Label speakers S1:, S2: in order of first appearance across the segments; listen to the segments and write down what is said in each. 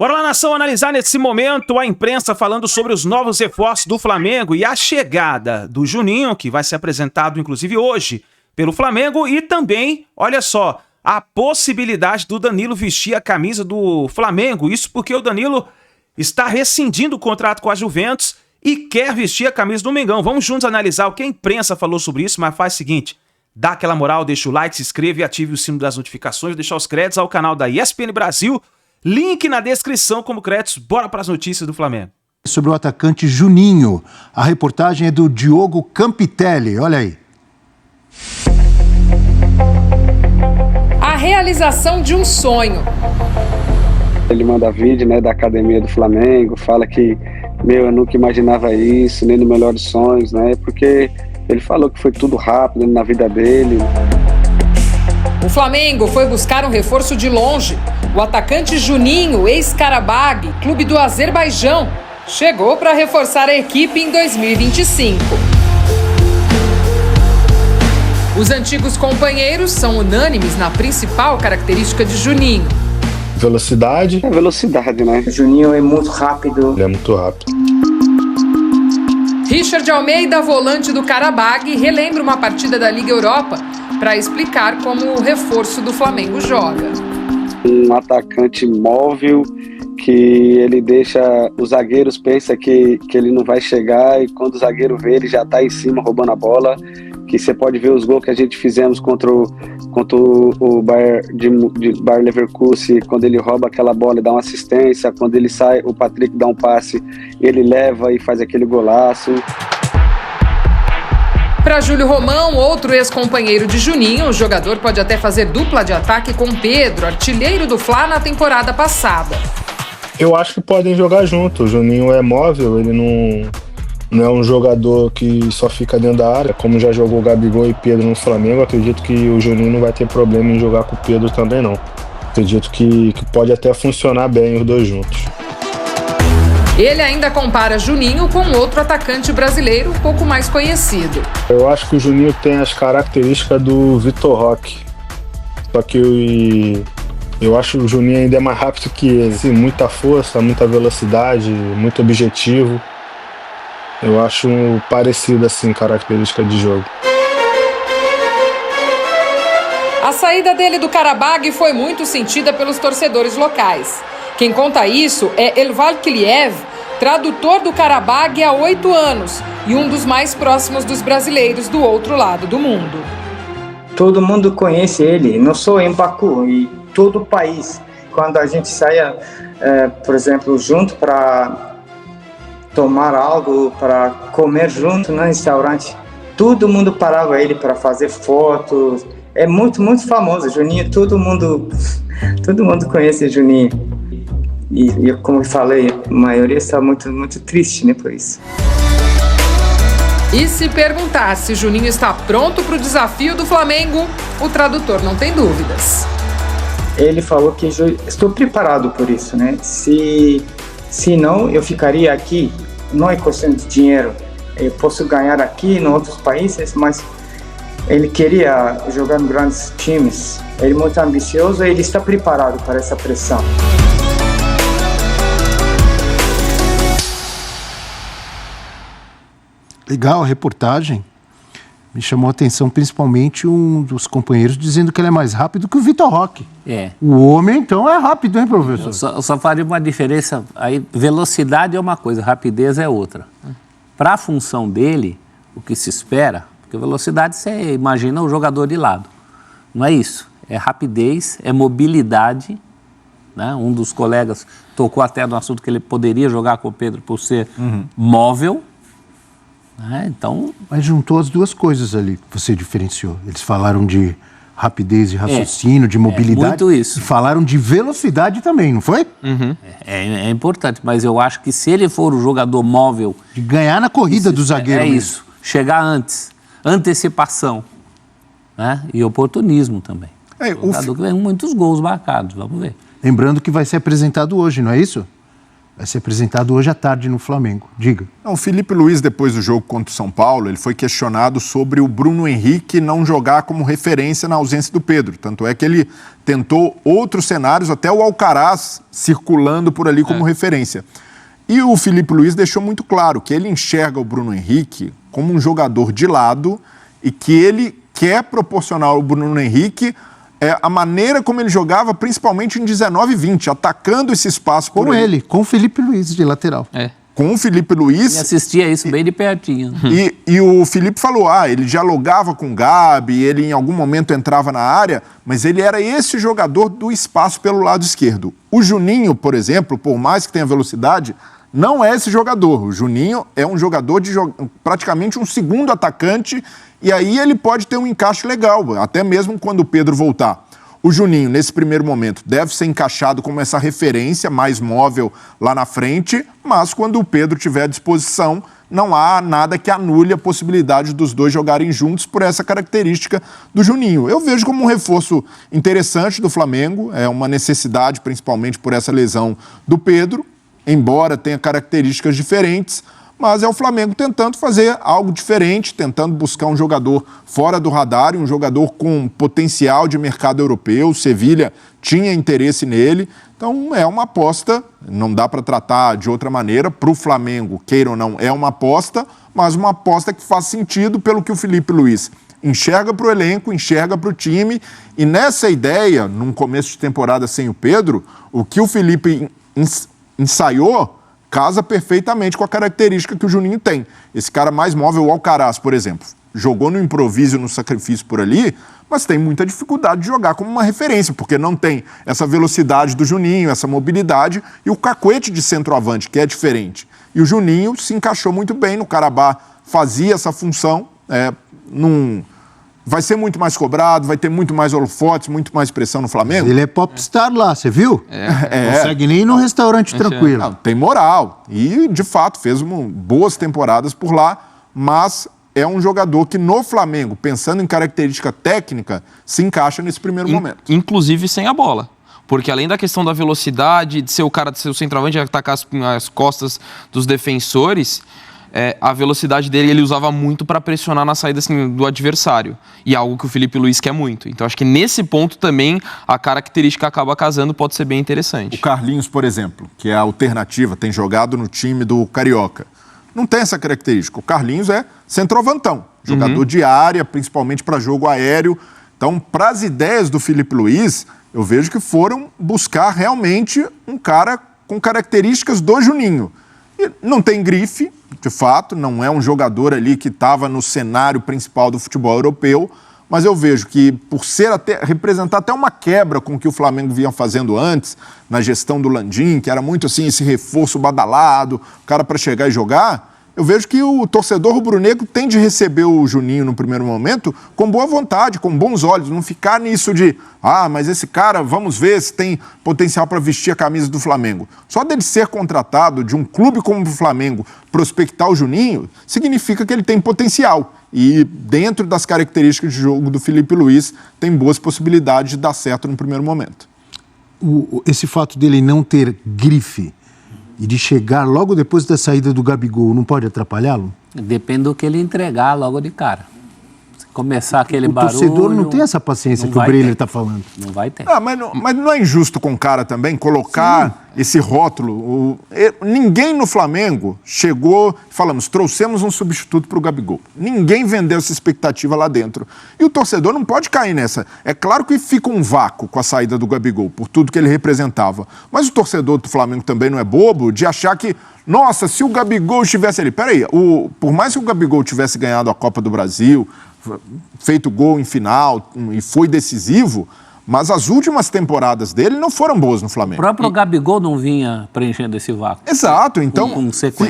S1: Bora lá, nação, analisar nesse momento a imprensa falando sobre os novos reforços do Flamengo e a chegada do Juninho, que vai ser apresentado inclusive hoje pelo Flamengo, e também, olha só, a possibilidade do Danilo vestir a camisa do Flamengo. Isso porque o Danilo está rescindindo o contrato com a Juventus e quer vestir a camisa do Mengão. Vamos juntos analisar o que a imprensa falou sobre isso, mas faz o seguinte: dá aquela moral, deixa o like, se inscreva e ative o sino das notificações, deixar os créditos ao canal da ESPN Brasil. Link na descrição como créditos. Bora para as notícias do Flamengo.
S2: Sobre o atacante Juninho. A reportagem é do Diogo Campitelli. Olha aí.
S3: A realização de um sonho.
S4: Ele manda vídeo, da academia do Flamengo, fala que, eu nunca imaginava isso, nem no melhor dos sonhos, porque ele falou que foi tudo rápido na vida dele.
S3: O Flamengo foi buscar um reforço de longe. O atacante Juninho, ex-Karabag, clube do Azerbaijão, chegou para reforçar a equipe em 2025. Os antigos companheiros são unânimes na principal característica de Juninho.
S5: Velocidade.
S4: É velocidade,
S6: O Juninho é muito rápido.
S5: Ele é muito rápido.
S3: Richard Almeida, volante do Karabag, relembra uma partida da Liga Europa para explicar como o reforço do Flamengo joga.
S4: Um atacante móvel que ele deixa... Os zagueiros pensam que ele não vai chegar, e quando o zagueiro vê, ele já está em cima roubando a bola. Que você pode ver os gols que a gente fizemos contra o Bayer Leverkusen, quando ele rouba aquela bola e dá uma assistência, quando ele sai, o Patrick dá um passe, ele leva e faz aquele golaço.
S3: Para Júlio Romão, outro ex-companheiro de Juninho, o jogador pode até fazer dupla de ataque com Pedro, artilheiro do Fla na temporada passada.
S5: Eu acho que podem jogar junto. O Juninho é móvel, ele não é um jogador que só fica dentro da área. Como já jogou Gabigol e Pedro no Flamengo, acredito que o Juninho não vai ter problema em jogar com o Pedro também, não. Acredito que pode até funcionar bem os dois juntos.
S3: Ele ainda compara Juninho com outro atacante brasileiro um pouco mais conhecido.
S5: Eu acho que o Juninho tem as características do Vitor Roque. Só que eu acho que o Juninho ainda é mais rápido que ele. Sim, muita força, muita velocidade, muito objetivo. Eu acho parecido, assim, característica de jogo.
S3: A saída dele do Karabag foi muito sentida pelos torcedores locais. Quem conta isso é Elval Kiliev, tradutor do Karabag há 8 anos e um dos mais próximos dos brasileiros do outro lado do mundo.
S6: Todo mundo conhece ele, não só em Baku, em todo o país. Quando a gente saia, por exemplo, junto para tomar algo, para comer junto no restaurante, todo mundo parava ele para fazer fotos. É muito, muito famoso, Juninho. Todo mundo conhece Juninho. E como eu falei, a maioria está muito, muito triste, por isso.
S3: E se perguntar se Juninho está pronto para o desafio do Flamengo, o tradutor não tem dúvidas.
S6: Ele falou que estou preparado por isso, Se não, eu ficaria aqui, não é questão de dinheiro. Eu posso ganhar aqui em outros países, mas ele queria jogar em grandes times. Ele é muito ambicioso e ele está preparado para essa pressão.
S2: Legal a reportagem. Me chamou a atenção principalmente um dos companheiros dizendo que ele é mais rápido que o Vitor Roque. O homem, então, é rápido, hein, professor?
S7: Eu só faria uma diferença. Aí, velocidade é uma coisa, rapidez é outra. Para a função dele, o que se espera, porque velocidade você imagina o jogador de lado. Não é isso. É rapidez, é mobilidade. Um dos colegas tocou até no assunto que ele poderia jogar com o Pedro por ser móvel. Então...
S2: Mas juntou as duas coisas ali que você diferenciou. Eles falaram de rapidez de raciocínio, de mobilidade.
S7: Muito isso.
S2: E falaram de velocidade também, não foi?
S7: É importante, mas eu acho que se ele for o jogador móvel...
S2: De ganhar na corrida do zagueiro.
S7: É isso. Chegar antes. Antecipação. E oportunismo também. O jogador que vem muitos gols marcados, vamos ver.
S2: Lembrando que vai ser apresentado hoje, não é isso? vai ser apresentado hoje à tarde no Flamengo. Diga.
S8: Não, o Felipe Luiz, depois do jogo contra o São Paulo, ele foi questionado sobre o Bruno Henrique não jogar como referência na ausência do Pedro. Tanto é que ele tentou outros cenários, até o Alcaraz circulando por ali como referência. E o Felipe Luiz deixou muito claro que ele enxerga o Bruno Henrique como um jogador de lado e que ele quer proporcionar ao Bruno Henrique a maneira como ele jogava, principalmente em 19 e 20, atacando esse espaço por ele.
S2: Com o Felipe Luiz de lateral.
S8: Com o Felipe Luiz.
S7: E assistia isso bem de pertinho.
S8: E o Felipe falou, ele dialogava com o Gabi, ele em algum momento entrava na área, mas ele era esse jogador do espaço pelo lado esquerdo. O Juninho, por exemplo, por mais que tenha velocidade, não é esse jogador. O Juninho é um jogador de praticamente um segundo atacante, e aí ele pode ter um encaixe legal, até mesmo quando o Pedro voltar. O Juninho, nesse primeiro momento, deve ser encaixado como essa referência mais móvel lá na frente, mas quando o Pedro tiver à disposição, não há nada que anule a possibilidade dos dois jogarem juntos por essa característica do Juninho. Eu vejo como um reforço interessante do Flamengo, é uma necessidade, principalmente por essa lesão do Pedro, embora tenha características diferentes, mas é o Flamengo tentando fazer algo diferente, tentando buscar um jogador fora do radar, um jogador com potencial de mercado europeu. O Sevilha tinha interesse nele, então é uma aposta, não dá para tratar de outra maneira. Para o Flamengo, queira ou não, é uma aposta, mas uma aposta que faz sentido pelo que o Felipe Luiz enxerga para o elenco, enxerga para o time, e nessa ideia, num começo de temporada sem o Pedro, o que o Felipe ensaiou casa perfeitamente com a característica que o Juninho tem. Esse cara mais móvel, o Alcaraz, por exemplo, jogou no improviso e no sacrifício por ali, mas tem muita dificuldade de jogar como uma referência, porque não tem essa velocidade do Juninho, essa mobilidade, e o cacuete de centroavante, que é diferente. E o Juninho se encaixou muito bem no Cuiabá, fazia essa função, vai ser muito mais cobrado, vai ter muito mais holofotes, muito mais pressão no Flamengo.
S2: Ele é popstar lá, você viu? Não consegue nem ir num restaurante tranquilo.
S8: Não, tem moral. E, de fato, fez boas temporadas por lá, mas é um jogador que no Flamengo, pensando em característica técnica, se encaixa nesse primeiro momento.
S9: Inclusive sem a bola. Porque além da questão da velocidade, de ser o cara, de ser o centroavante, de atacar as costas dos defensores, a velocidade dele ele usava muito para pressionar na saída assim, do adversário. E é algo que o Felipe Luiz quer muito. Então acho que nesse ponto também a característica acaba casando, pode ser bem interessante.
S8: O Carlinhos, por exemplo, que é a alternativa, tem jogado no time do Carioca. Não tem essa característica. O Carlinhos é centroavantão, jogador de área, principalmente para jogo aéreo. Então, para as ideias do Felipe Luiz, eu vejo que foram buscar realmente um cara com características do Juninho. E não tem grife, de fato, não é um jogador ali que estava no cenário principal do futebol europeu, mas eu vejo que, por representar até uma quebra com o que o Flamengo vinha fazendo antes, na gestão do Landim, que era muito assim, esse reforço badalado, o cara para chegar e jogar, eu vejo que o torcedor rubro-negro tem de receber o Juninho no primeiro momento com boa vontade, com bons olhos, não ficar nisso de, mas esse cara, vamos ver se tem potencial para vestir a camisa do Flamengo. Só dele ser contratado de um clube como o Flamengo, prospectar o Juninho, significa que ele tem potencial. E dentro das características de jogo do Felipe Luiz, tem boas possibilidades de dar certo no primeiro momento.
S2: Esse fato dele não ter grife e de chegar logo depois da saída do Gabigol, não pode atrapalhá-lo?
S7: Depende do que ele entregar logo de cara. Se começar aquele barulho...
S2: O torcedor não tem essa paciência que o Breiner está falando.
S7: Não vai ter.
S8: Mas não é injusto com o cara também colocar esse rótulo? Ninguém no Flamengo chegou, trouxemos um substituto para o Gabigol. Ninguém vendeu essa expectativa lá dentro. E o torcedor não pode cair nessa. É claro que fica um vácuo com a saída do Gabigol, por tudo que ele representava. Mas o torcedor do Flamengo também não é bobo de achar que, nossa, se o Gabigol estivesse ali... Peraí, por mais que o Gabigol tivesse ganhado a Copa do Brasil, feito gol em final e foi decisivo... Mas as últimas temporadas dele não foram boas no Flamengo.
S7: O próprio Gabigol não vinha preenchendo esse vácuo.
S8: Exato, então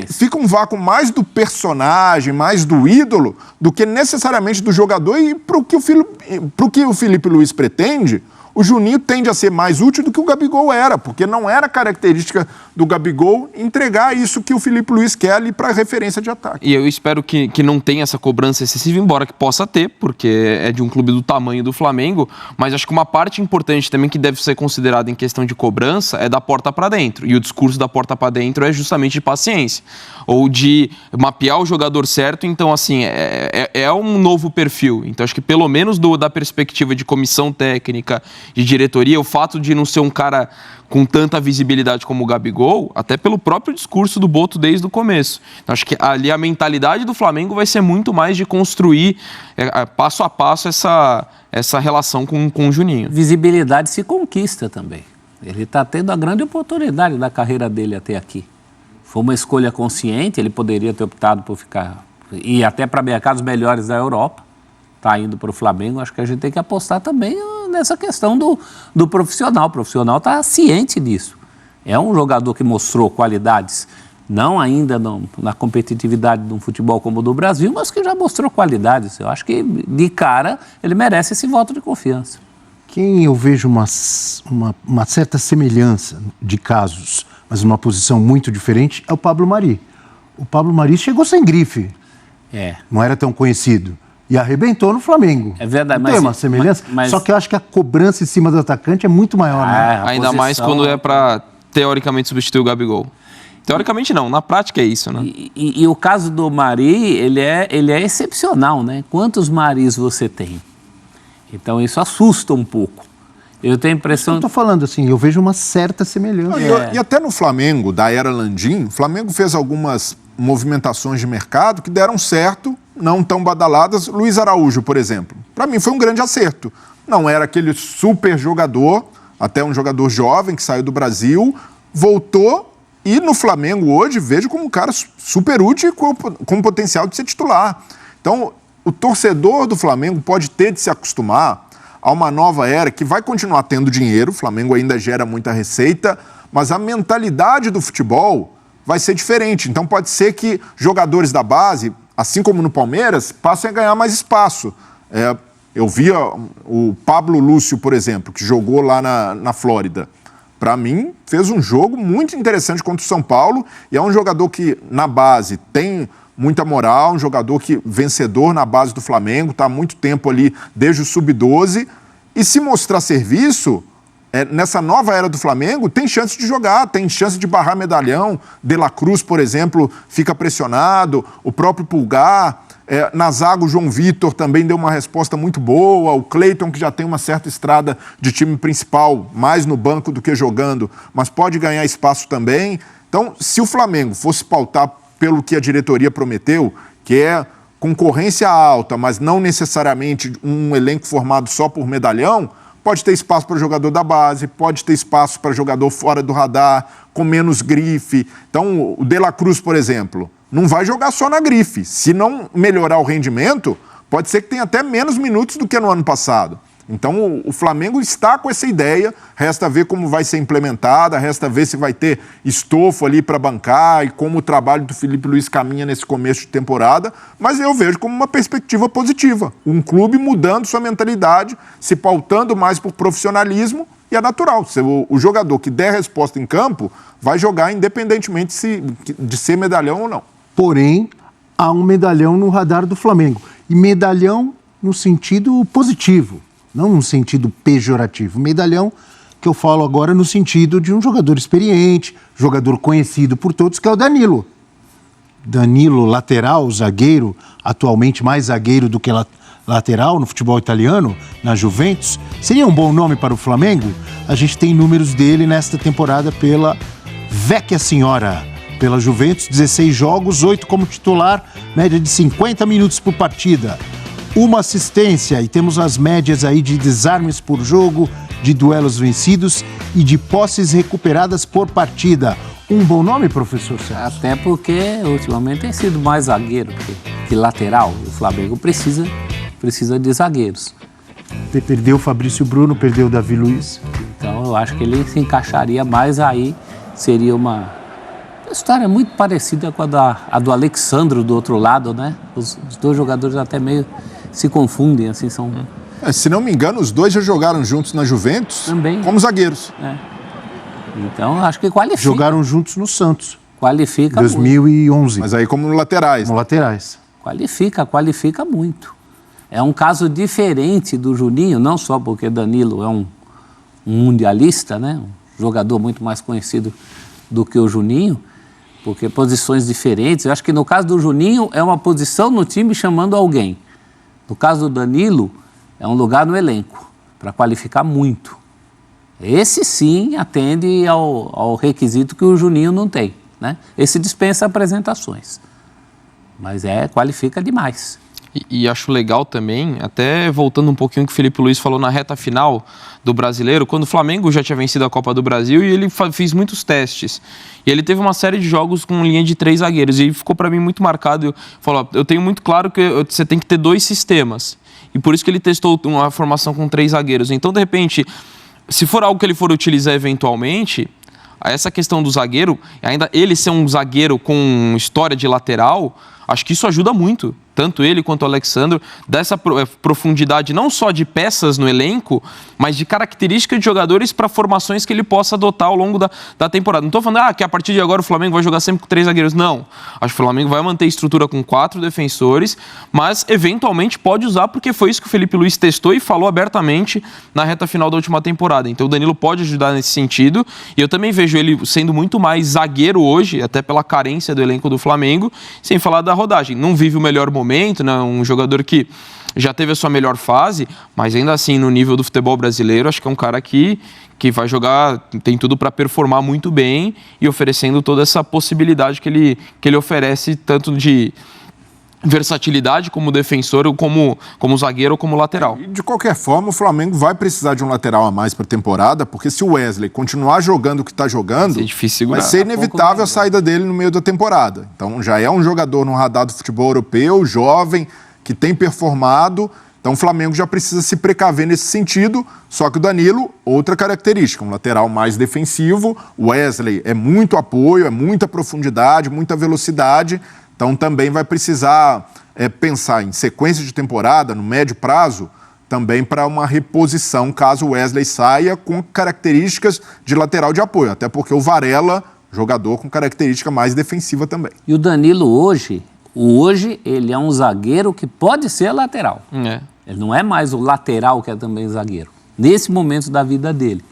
S8: fica um vácuo mais do personagem, mais do ídolo, do que necessariamente do jogador. E para o que o Felipe Luiz pretende, o o Juninho tende a ser mais útil do que o Gabigol era, porque não era característica do Gabigol entregar isso que o Filipe Luís quer ali para referência de ataque.
S9: E eu espero que não tenha essa cobrança excessiva, embora que possa ter, porque é de um clube do tamanho do Flamengo, mas acho que uma parte importante também que deve ser considerada em questão de cobrança é da porta para dentro, e o discurso da porta para dentro é justamente de paciência, ou de mapear o jogador certo. Então, assim, é um novo perfil. Então, acho que pelo menos da perspectiva de comissão técnica, de diretoria, o fato de não ser um cara com tanta visibilidade como o Gabigol, até pelo próprio discurso do Boto desde o começo. Então, acho que ali a mentalidade do Flamengo vai ser muito mais de construir passo a passo essa relação com o Juninho.
S7: Visibilidade se conquista também. Ele está tendo a grande oportunidade da carreira dele até aqui. Foi uma escolha consciente, ele poderia ter optado por ir até para mercados melhores da Europa. Está indo para o Flamengo, acho que a gente tem que apostar também nessa questão do profissional. O profissional está ciente disso. É um jogador que mostrou qualidades, não ainda na competitividade de um futebol como o do Brasil, mas que já mostrou qualidades. Eu acho que, de cara, ele merece esse voto de confiança.
S2: Quem eu vejo uma certa semelhança de casos, mas numa posição muito diferente, é o Pablo Mari. O Pablo Mari chegou sem grife. Não era tão conhecido. E arrebentou no Flamengo.
S7: É verdade,
S2: mas... Tem uma semelhança, só que eu acho que a cobrança em cima do atacante é muito maior, né?
S9: Ainda mais quando é para, teoricamente, substituir o Gabigol. Teoricamente não, na prática é isso, né?
S7: E o caso do Mari, ele é excepcional, né? Quantos Maris você tem? Então isso assusta um pouco. Eu tenho a impressão...
S2: Eu estou falando assim, eu vejo uma certa semelhança.
S8: E até no Flamengo, da era Landim, o Flamengo fez algumas movimentações de mercado que deram certo, não tão badaladas. Luiz Araújo, por exemplo, para mim foi um grande acerto. Não era aquele super jogador, até um jogador jovem que saiu do Brasil, voltou e no Flamengo hoje vejo como um cara super útil com potencial de ser titular. Então, o torcedor do Flamengo pode ter de se acostumar a uma nova era que vai continuar tendo dinheiro, o Flamengo ainda gera muita receita, mas a mentalidade do futebol vai ser diferente. Então pode ser que jogadores da base, assim como no Palmeiras, passem a ganhar mais espaço. Eu via o Pablo Lúcio, por exemplo, que jogou lá na Flórida. Para mim, fez um jogo muito interessante contra o São Paulo e é um jogador que, na base, tem muita moral, um jogador vencedor na base do Flamengo, está há muito tempo ali, desde o Sub-12, e se mostrar serviço, nessa nova era do Flamengo, tem chance de jogar, tem chance de barrar medalhão. De La Cruz, por exemplo, fica pressionado, o próprio Pulgar, na zaga o João Vitor também deu uma resposta muito boa, o Cleiton, que já tem uma certa estrada de time principal, mais no banco do que jogando, mas pode ganhar espaço também. Então, se o Flamengo fosse pautar pelo que a diretoria prometeu, que é concorrência alta, mas não necessariamente um elenco formado só por medalhão, pode ter espaço para jogador da base, pode ter espaço para jogador fora do radar, com menos grife. Então, o De La Cruz, por exemplo, não vai jogar só na grife. Se não melhorar o rendimento, pode ser que tenha até menos minutos do que no ano passado. Então, o Flamengo está com essa ideia, resta ver como vai ser implementada, resta ver se vai ter estofo ali para bancar e como o trabalho do Filipe Luís caminha nesse começo de temporada, mas eu vejo como uma perspectiva positiva. Um clube mudando sua mentalidade, se pautando mais por profissionalismo, e é natural. O jogador que der resposta em campo vai jogar independentemente de ser medalhão ou não.
S2: Porém, há um medalhão no radar do Flamengo. E medalhão no sentido positivo, não no sentido pejorativo. Medalhão que eu falo agora no sentido de um jogador experiente, jogador conhecido por todos, que é o Danilo. Danilo, lateral, zagueiro, atualmente mais zagueiro do que lateral no futebol italiano, na Juventus. Seria um bom nome para o Flamengo? A gente tem números dele nesta temporada pela Vecchia Signora, pela Juventus, 16 jogos, 8 como titular, média de 50 minutos por partida. Uma assistência, e temos as médias aí de desarmes por jogo, de duelos vencidos e de posses recuperadas por partida. Um bom nome, professor Sérgio?
S7: Até porque ultimamente tem sido mais zagueiro que lateral. O Flamengo precisa de zagueiros.
S2: Perdeu o Fabrício Bruno, perdeu o Davi Luiz.
S7: Então eu acho que ele se encaixaria mais aí, seria uma história muito parecida com a do Alexandro do outro lado, né? Os dois jogadores até meio se confundem, assim,
S8: Se não me engano, os dois já jogaram juntos na Juventus
S7: Também.
S8: como zagueiros.
S7: Então, acho que qualifica.
S2: Jogaram juntos no Santos,
S7: Qualifica
S2: 2011.
S8: Mas aí como laterais.
S2: Como laterais.
S7: Qualifica muito. É um caso diferente do Juninho, não só porque Danilo é um mundialista, né? Um jogador muito mais conhecido do que o Juninho, porque posições diferentes. Eu acho que no caso do Juninho é uma posição no time chamando alguém. No caso do Danilo, é um lugar no elenco, para qualificar muito. Esse sim atende ao requisito que o Juninho não tem, né? Esse dispensa apresentações, mas qualifica demais.
S9: E acho legal também, até voltando um pouquinho o que o Felipe Luiz falou na reta final do Brasileiro, quando o Flamengo já tinha vencido a Copa do Brasil e ele fez muitos testes. E ele teve uma série de jogos com linha de 3 zagueiros e ficou para mim muito marcado. Falou, eu tenho muito claro que você tem que ter 2 sistemas. E por isso que ele testou uma formação com 3 zagueiros. Então, de repente, se for algo que ele for utilizar eventualmente, essa questão do zagueiro, ainda ele ser um zagueiro com história de lateral, acho que isso ajuda muito. Tanto ele quanto o Alexandro, dessa profundidade não só de peças no elenco, mas de características de jogadores para formações que ele possa adotar ao longo da temporada. Não estou falando que a partir de agora o Flamengo vai jogar sempre com 3 zagueiros. Não. Acho que o Flamengo vai manter a estrutura com 4 defensores, mas eventualmente pode usar, porque foi isso que o Felipe Luiz testou e falou abertamente na reta final da última temporada. Então o Danilo pode ajudar nesse sentido, e eu também vejo ele sendo muito mais zagueiro hoje, até pela carência do elenco do Flamengo, sem falar da rodagem. Não vive o melhor momento, né? Um jogador que já teve a sua melhor fase, mas ainda assim, no nível do futebol brasileiro, acho que é um cara que vai jogar, tem tudo para performar muito bem e oferecendo toda essa possibilidade que ele oferece, tanto de versatilidade como defensor, ou como zagueiro ou como lateral.
S8: De qualquer forma, o Flamengo vai precisar de um lateral a mais para a temporada, porque se o Wesley continuar jogando o que está jogando,
S9: vai ser difícil segurar.
S8: Vai ser inevitável a saída dele no meio da temporada. Então já é um jogador no radar do futebol europeu, jovem, que tem performado. Então o Flamengo já precisa se precaver nesse sentido, só que o Danilo, outra característica, um lateral mais defensivo. O Wesley é muito apoio, é muita profundidade, muita velocidade. Então também vai precisar pensar em sequência de temporada, no médio prazo, também para uma reposição, caso o Wesley saia, com características de lateral de apoio. Até porque o Varela, jogador com característica mais defensiva também.
S7: E o Danilo hoje ele é um zagueiro que pode ser lateral. Ele não é mais o lateral que é também zagueiro, nesse momento da vida dele.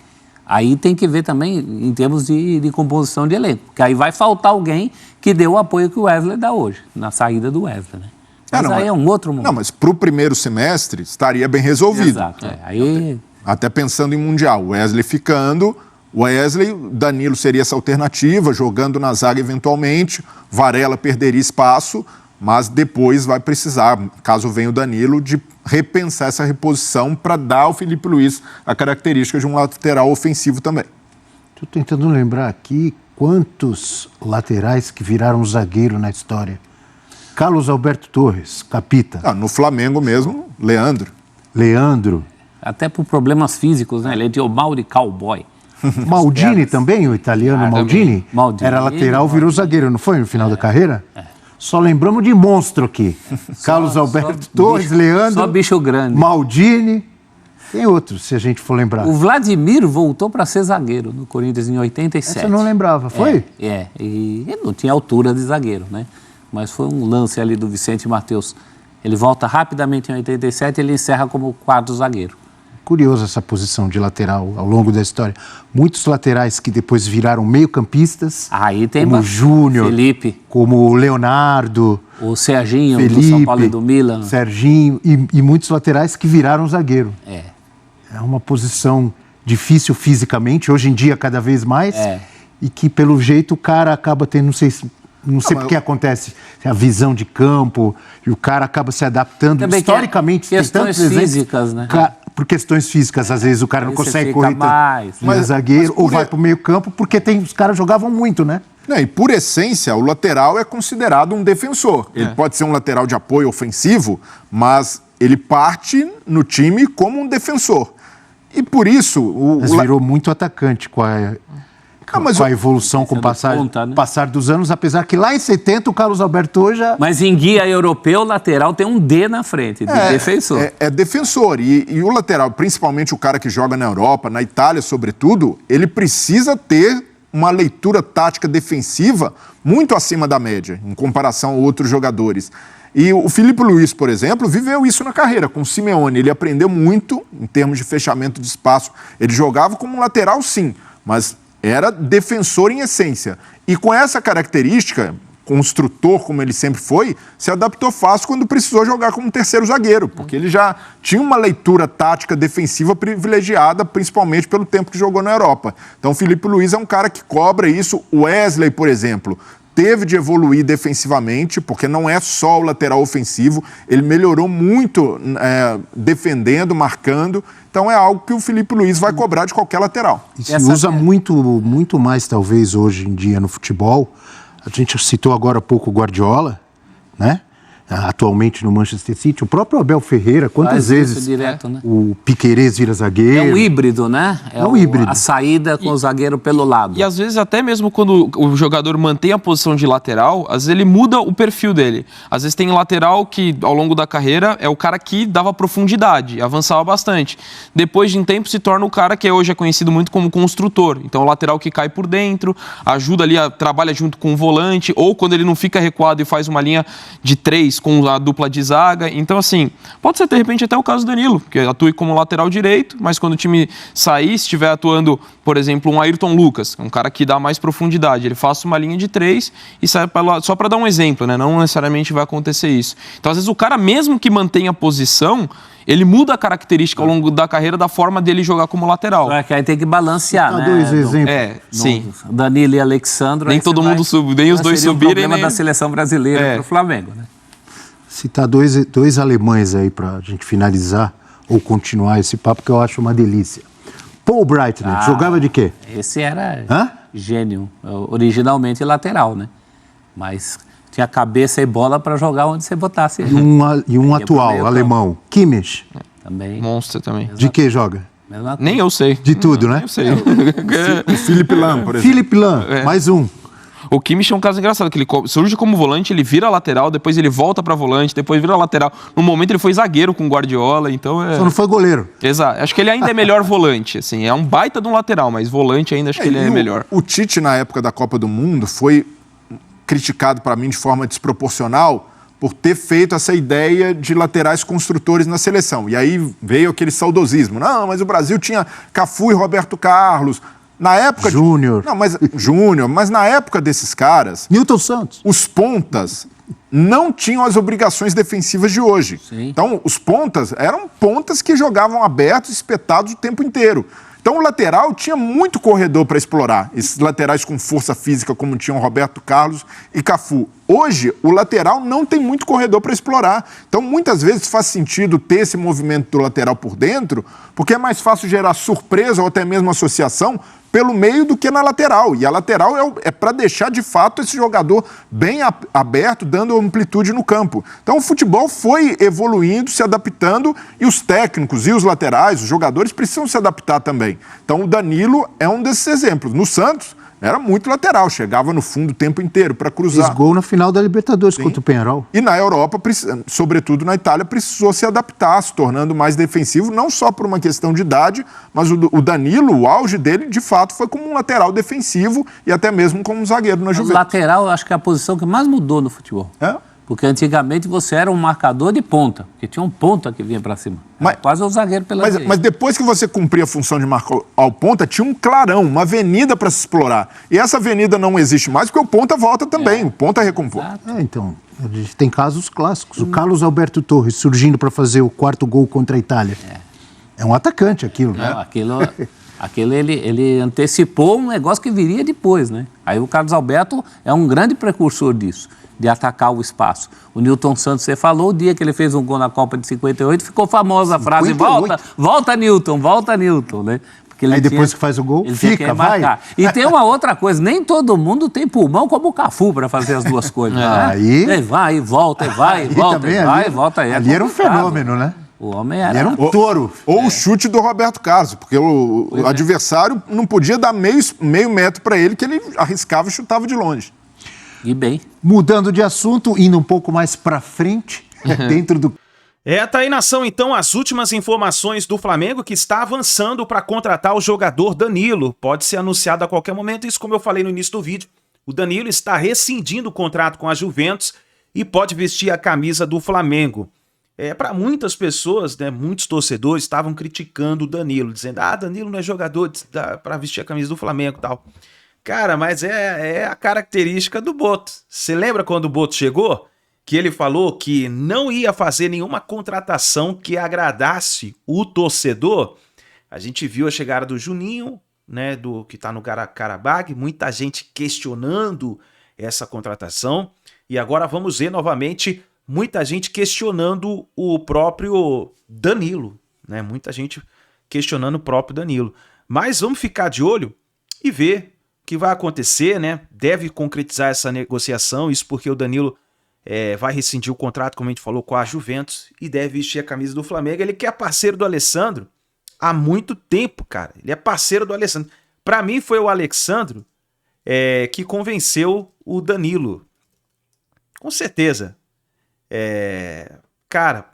S7: Aí tem que ver também em termos de composição de elenco, porque aí vai faltar alguém que dê o apoio que o Wesley dá hoje, na saída do Wesley, né? Mas aí é um outro momento.
S8: Não, mas para o primeiro semestre estaria bem resolvido.
S7: Exato. Aí...
S8: Até pensando em Mundial, o Wesley ficando, Danilo seria essa alternativa, jogando na zaga eventualmente, Varela perderia espaço, mas depois vai precisar, caso venha o Danilo, de repensar essa reposição para dar ao Felipe Luiz a característica de um lateral ofensivo também.
S2: Estou tentando lembrar aqui quantos laterais que viraram zagueiro na história. Carlos Alberto Torres, capita.
S8: No Flamengo mesmo,
S2: Leandro.
S7: Até por problemas físicos, né? Ele é de mal de cowboy.
S2: Maldini também, o italiano Maldini, era lateral, virou zagueiro, não foi no final da carreira? Só lembramos de monstro aqui. Carlos Alberto Torres, Leandro.
S7: Só bicho grande.
S2: Maldini. Tem outros, se a gente for lembrar.
S7: O Vladimir voltou para ser zagueiro no Corinthians em 87.
S2: Essa eu não lembrava, foi?
S7: E ele não tinha altura de zagueiro, né? Mas foi um lance ali do Vicente Matheus. Ele volta rapidamente em 87 e ele encerra como quarto zagueiro.
S2: Curioso essa posição de lateral ao longo da história. Muitos laterais que depois viraram meio-campistas.
S7: Aí tem
S2: como o Júnior,
S7: Felipe,
S2: como o Leonardo,
S7: o Serginho,
S2: Felipe,
S7: do São Paulo e do Milan.
S2: Serginho e muitos laterais que viraram zagueiro. É uma posição difícil fisicamente, hoje em dia cada vez mais, e que pelo jeito o cara acaba tendo, não sei por que acontece, a visão de campo, e o cara acaba se adaptando.
S7: Também
S2: historicamente,
S7: tem tantos físicas, né?
S2: Por questões físicas, às vezes o cara não consegue correr
S7: mais.
S2: Mas zagueiro, ou vai para o meio campo, porque os caras jogavam muito, né?
S8: E por essência, o lateral é considerado um defensor. Ele pode ser um lateral de apoio ofensivo, mas ele parte no time como um defensor. E por isso...
S2: Mas virou muito atacante com a com a evolução, com o passar dos anos, apesar que lá em 70 o Carlos Alberto já...
S7: Mas em guia europeu, o lateral tem um D na frente, de defensor.
S8: É defensor, e o lateral, principalmente o cara que joga na Europa, na Itália sobretudo, ele precisa ter uma leitura tática defensiva muito acima da média, em comparação a outros jogadores. E o Filipe Luís, por exemplo, viveu isso na carreira com o Simeone. Ele aprendeu muito em termos de fechamento de espaço. Ele jogava como um lateral, sim, mas era defensor em essência. E com essa característica, construtor como ele sempre foi, se adaptou fácil quando precisou jogar como terceiro zagueiro, porque ele já tinha uma leitura tática defensiva privilegiada, principalmente pelo tempo que jogou na Europa. Então o Filipe Luís é um cara que cobra isso. O Wesley, por exemplo, teve de evoluir defensivamente, porque não é só o lateral ofensivo, ele melhorou muito defendendo, marcando, então é algo que o Filipe Luís vai cobrar de qualquer lateral.
S2: E se usa muito mais, talvez, hoje em dia no futebol. A gente citou agora há pouco o Guardiola, né? Atualmente no Manchester City, o próprio Abel Ferreira, quantas vezes
S7: direto, né?
S2: O Piquerez vira zagueiro.
S7: É um híbrido, né?
S2: É um híbrido.
S7: A saída com o zagueiro pelo lado.
S9: E às vezes até mesmo quando o jogador mantém a posição de lateral, às vezes ele muda o perfil dele. Às vezes tem lateral que ao longo da carreira é o cara que dava profundidade, avançava bastante. Depois de um tempo se torna o cara que hoje é conhecido muito como construtor. Então o lateral que cai por dentro, ajuda ali, trabalha junto com o volante, ou quando ele não fica recuado e faz uma linha de 3 com a dupla de zaga. Então, assim, pode ser de repente até o caso do Danilo, que atue como lateral direito, mas quando o time sair, se estiver atuando, por exemplo, um Ayrton Lucas, um cara que dá mais profundidade, ele faça uma linha de 3 e sai só para dar um exemplo, né? Não necessariamente vai acontecer isso. Então, às vezes, o cara, mesmo que mantenha a posição, ele muda a característica ao longo da carreira da forma dele jogar como lateral.
S7: Só que aí tem que balancear, né?
S2: Dois exemplos.
S9: Sim.
S7: Danilo e Alexandre.
S9: Nem todo mundo nem os dois subirem.
S7: Problema da seleção brasileira pro Flamengo, né?
S2: Citar dois alemães aí para a gente finalizar ou continuar esse papo, que eu acho uma delícia. Paul Breitner, jogava de quê?
S7: Esse era gênio, originalmente lateral, né? Mas tinha cabeça e bola para jogar onde você botasse.
S2: E um atual, alemão, Kimmich.
S7: Também.
S9: Monstro também.
S2: De que joga?
S9: Nem eu sei.
S2: De tudo, né?
S9: Nem eu sei.
S8: O Philipp Lahm, por exemplo.
S2: Philipp Lahm, mais um.
S9: O Kimmich é um caso engraçado, que ele surge como volante, ele vira lateral, depois ele volta pra volante, depois vira lateral. No momento ele foi zagueiro com o Guardiola, então
S2: Só não foi goleiro.
S9: Exato. Acho que ele ainda é melhor volante, assim. É um baita de um lateral, mas volante ainda acho que ele é melhor.
S8: O Tite, na época da Copa do Mundo, foi criticado para mim de forma desproporcional por ter feito essa ideia de laterais construtores na seleção. E aí veio aquele saudosismo. Não, mas o Brasil tinha Cafu e Roberto Carlos. Na época
S2: Júnior.
S8: Mas na época desses caras,
S2: Newton Santos,
S8: os pontas não tinham as obrigações defensivas de hoje.
S7: Sim.
S8: Então, os pontas eram pontas que jogavam abertos, espetados o tempo inteiro. Então, o lateral tinha muito corredor para explorar. Esses laterais com força física, como tinham Roberto Carlos e Cafu. Hoje, o lateral não tem muito corredor para explorar. Então, muitas vezes faz sentido ter esse movimento do lateral por dentro, porque é mais fácil gerar surpresa ou até mesmo associação pelo meio do que na lateral. E a lateral é para deixar, de fato, esse jogador bem aberto, dando amplitude no campo. Então, o futebol foi evoluindo, se adaptando, e os técnicos e os laterais, os jogadores, precisam se adaptar também. Então, o Danilo é um desses exemplos. No Santos, era muito lateral, chegava no fundo o tempo inteiro para cruzar.
S2: Fez gol na final da Libertadores contra o Peñarol.
S8: E na Europa, sobretudo na Itália, precisou se adaptar, se tornando mais defensivo, não só por uma questão de idade, mas o Danilo, o auge dele, de fato, foi como um lateral defensivo e até mesmo como um zagueiro na Juventus.
S7: O lateral, eu acho que é a posição que mais mudou no futebol. Porque antigamente você era um marcador de ponta, porque tinha um ponta que vinha para cima. Quase um zagueiro pela direita.
S8: Mas depois que você cumpria a função de marcar ao ponta, tinha um clarão, uma avenida para se explorar. E essa avenida não existe mais porque o ponta volta também, o ponta recompõe.
S2: Então, a gente tem casos clássicos. O Carlos Alberto Torres surgindo para fazer o 4º gol contra a Itália. É um atacante aquilo, né?
S7: Aquilo ele antecipou um negócio que viria depois, né? Aí o Carlos Alberto é um grande precursor disso, de atacar o espaço. O Newton Santos, você falou, o dia que ele fez um gol na Copa de 58, ficou famosa a frase, volta Newton, né? Porque ele
S2: depois que faz o gol, fica, vai.
S7: E tem uma outra coisa, nem todo mundo tem pulmão como o Cafu para fazer as duas coisas, né?
S2: Aí
S7: vai, volta, vai, volta,
S2: também,
S7: vai, volta.
S2: Ali era um fenômeno, né?
S7: O homem era
S2: um touro.
S8: Ou o chute do Roberto Carlos, porque o adversário não podia dar meio metro para ele, que ele arriscava e chutava de longe.
S7: E bem.
S2: Mudando de assunto, indo um pouco mais para frente, dentro do...
S1: Tá aí, nação, então, as últimas informações do Flamengo, que está avançando para contratar o jogador Danilo. Pode ser anunciado a qualquer momento, isso como eu falei no início do vídeo. O Danilo está rescindindo o contrato com a Juventus e pode vestir a camisa do Flamengo. Para muitas pessoas, né, muitos torcedores estavam criticando o Danilo, dizendo, Danilo não é jogador para vestir a camisa do Flamengo e tal. Cara, mas é a característica do Boto. Você lembra quando o Boto chegou? Que ele falou que não ia fazer nenhuma contratação que agradasse o torcedor. A gente viu a chegada do Juninho, né, que está no Karabag, muita gente questionando essa contratação. E agora vamos ver novamente muita gente questionando o próprio Danilo, né? Muita gente questionando o próprio Danilo. Mas vamos ficar de olho e ver o que vai acontecer, né? Deve concretizar essa negociação, isso porque o Danilo vai rescindir o contrato, como a gente falou, com a Juventus e deve vestir a camisa do Flamengo. Ele que é parceiro do Alessandro há muito tempo, cara. Ele é parceiro do Alessandro. Para mim foi o Alexandro que convenceu o Danilo. Com certeza. Cara,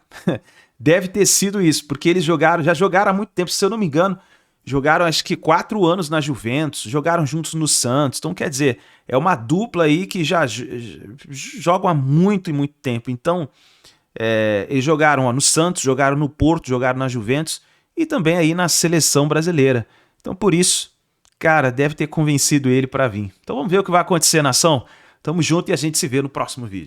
S1: deve ter sido isso, porque eles já jogaram há muito tempo, se eu não me engano, jogaram acho que 4 anos na Juventus, jogaram juntos no Santos, então quer dizer, é uma dupla aí que já jogam há muito e muito tempo, então eles jogaram no Santos, jogaram no Porto, jogaram na Juventus e também aí na seleção brasileira, então por isso, cara, deve ter convencido ele para vir. Então vamos ver o que vai acontecer, nação, tamo junto e a gente se vê no próximo vídeo.